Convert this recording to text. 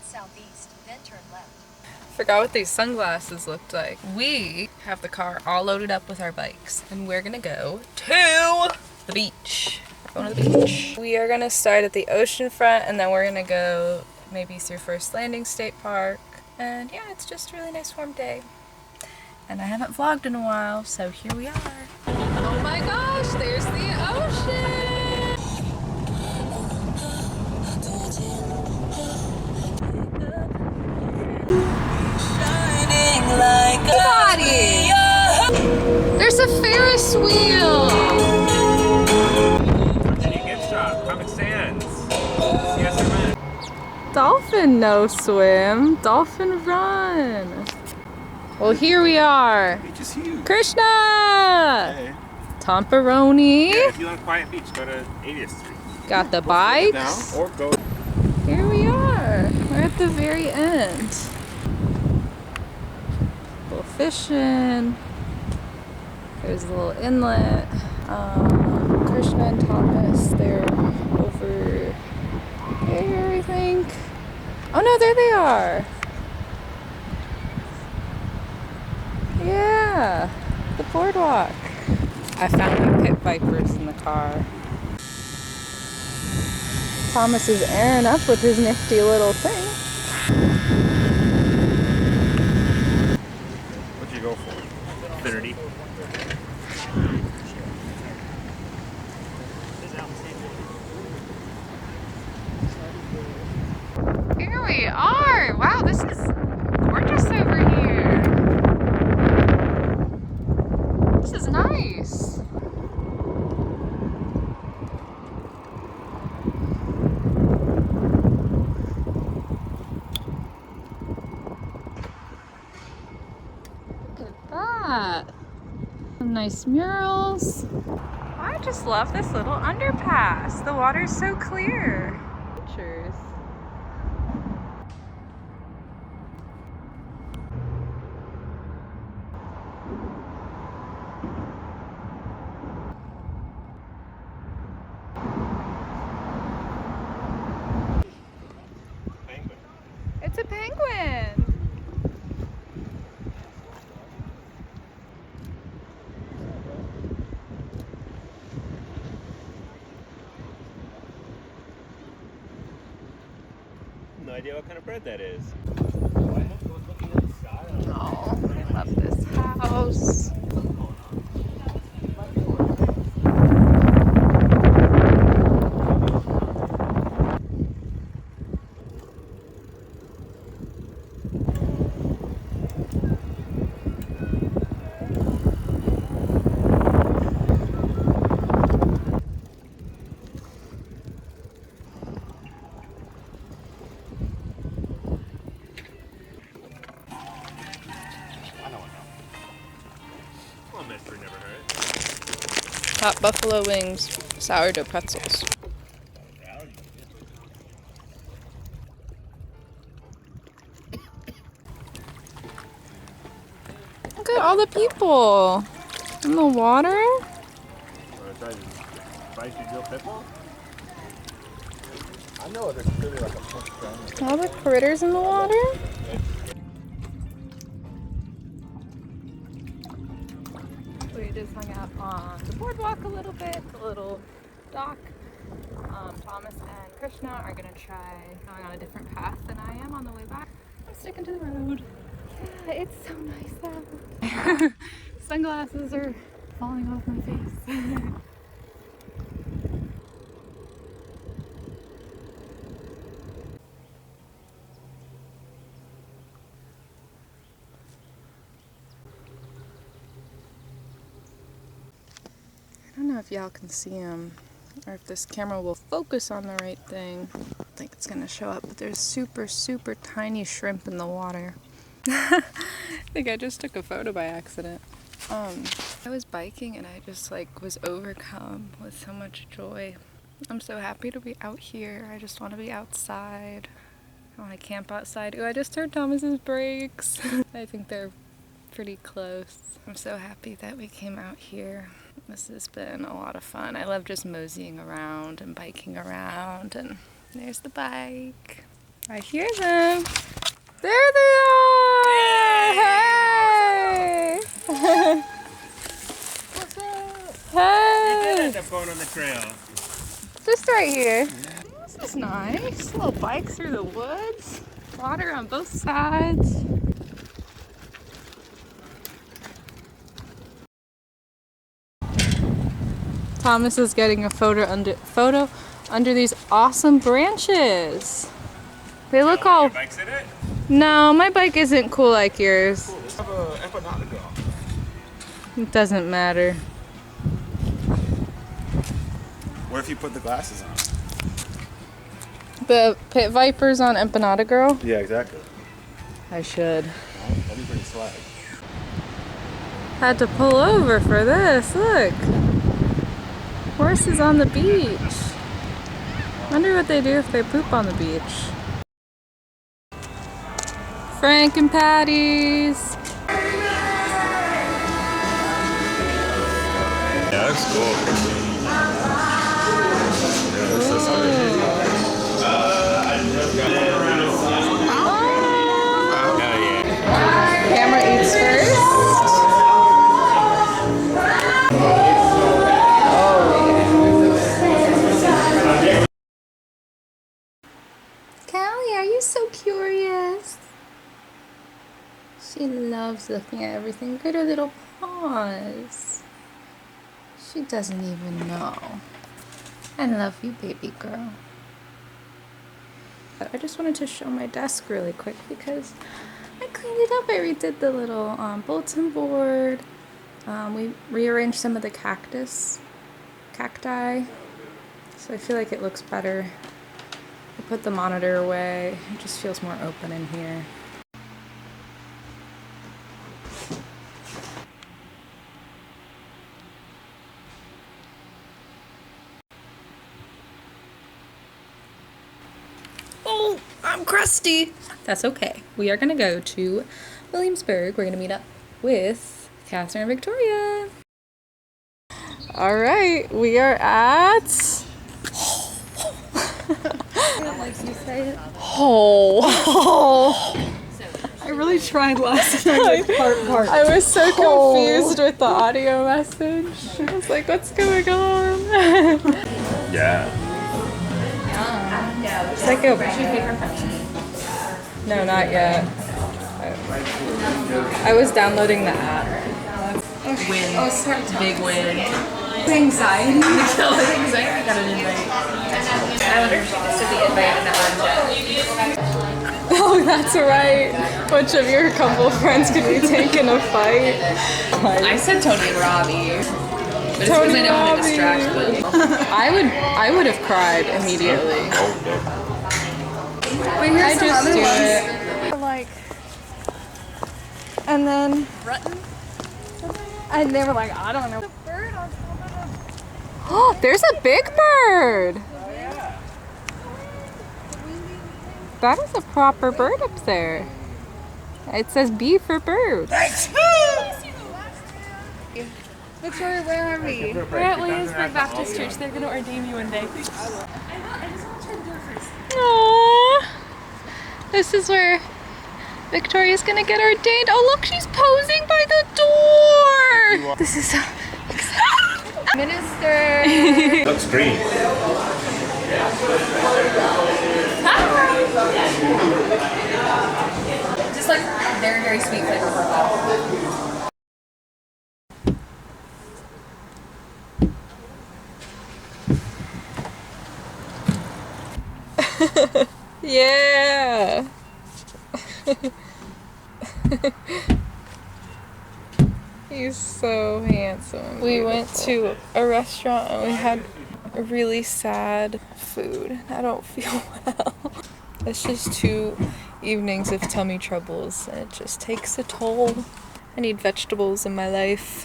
southeast, then turn left. Forgot what these sunglasses looked like. We have the car all loaded up with our bikes and we're gonna go to the beach. We're going to the beach. We are gonna start at the oceanfront and then we're gonna go maybe through First Landing State Park. And yeah, it's just a really nice warm day. And I haven't vlogged in a while, so here we are. Oh my gosh, there's the ocean! Body! There's a Ferris wheel! Gift shop, Comic Sans. Yes, sir. Dolphin no swim, dolphin run. Well, here we are. Beach is huge. Krishna! Hey. Tomperoni. Yeah, if you want a quiet beach, go to 80th Street. Got the Now, bikes. or go. Here we are. We're at the very end. Little fishing. There's a little inlet. Krishna and Thomas, they're over there, I think. Oh no, there they are. Yeah, the boardwalk. I found my pit vipers in the car. Thomas is airing up with his nifty little thing. What'd you go for? 30. Here we are. Wow, this is gorgeous over here. This is nice. Look at that. Some nice murals. I just love this little underpass. The water's so clear. Pictures. Penguin. It's a penguin. No idea what kind of bird that is. Oh, I love this house. Mystery never heard. Hot buffalo wings, sourdough pretzels. Look at all the people in the water. I know there's really like a push down. All the critters in the water. We just hung out on the boardwalk a little bit, the little dock. Thomas and Krishna are gonna try going on a different path than I am on the way back. I'm sticking to the road. Yeah, it's so nice out. Sunglasses are falling off my face. I don't know if y'all can see them or if this camera will focus on the right thing. I don't think it's gonna show up, but there's super, super tiny shrimp in the water. I think I just took a photo by accident. I was biking and I just was overcome with so much joy. I'm so happy to be out here. I just want to be outside. I want to camp outside. Ooh, I just heard Thomas's brakes. I think they're pretty close. I'm so happy that we came out here. This has been a lot of fun. I love just moseying around and biking around, and there's the bike. I hear them. There they are! Hey! What's up? Hey! You did end up going on the trail. Just right here. This is nice. Little bike through the woods. Water on both sides. Thomas is getting a photo under these awesome branches. They look all. Your bike's in it? No, my bike isn't cool like yours. Have a empanada girl. It doesn't matter. What if you put the glasses on? The Pit Vipers on Empanada Girl? Yeah, exactly. I should. That'd be pretty swag. Had to pull over for this. Look. Horses on the beach. Wonder what they do if they poop on the beach. Frank and Patty's. Yeah, that's cool. Camera eats first. Callie, are you so curious? She loves looking at everything. Look at her little paws. She doesn't even know. I love you, baby girl. I just wanted to show my desk really quick because I cleaned it up. I redid the little bulletin board. We rearranged some of the cacti. So I feel like it looks better. I put the monitor away. It just feels more open in here. Oh, I'm crusty. That's okay. We are gonna go to Williamsburg. We're gonna meet up with Catherine and Victoria. All right, we are at. Like you say it. Oh. I really tried last night with part. I was so confused with the audio message. I was like, what's going on? Yeah. It's like a. No, not yet. I was downloading the app. Win. Big win. Anxiety. Anxiety got an invite. I wonder if she just did the invite and that one. Oh, that's right. Which of your couple friends could we take in a fight? I said Tony and Robbie. But it's because I don't want to distract them. I would have cried immediately. But here's I some just other do ones. it. Like, and then, and they were like, I don't know. Oh, there's a big bird. That is a proper bird up there. It says B for bird. Victoria, where are we? We're at Williamsburg Baptist Church. They're going to ordain you one day. Aww. This is where Victoria's gonna get ordained. Oh look, she's posing by the door. This is so exciting. Minister. Looks green. Just like very, very sweet flavor profile. Yeah. He's so handsome. We went to a restaurant and we had really sad food. I don't feel well. It's just 2 evenings of tummy troubles and it just takes a toll. I need vegetables in my life.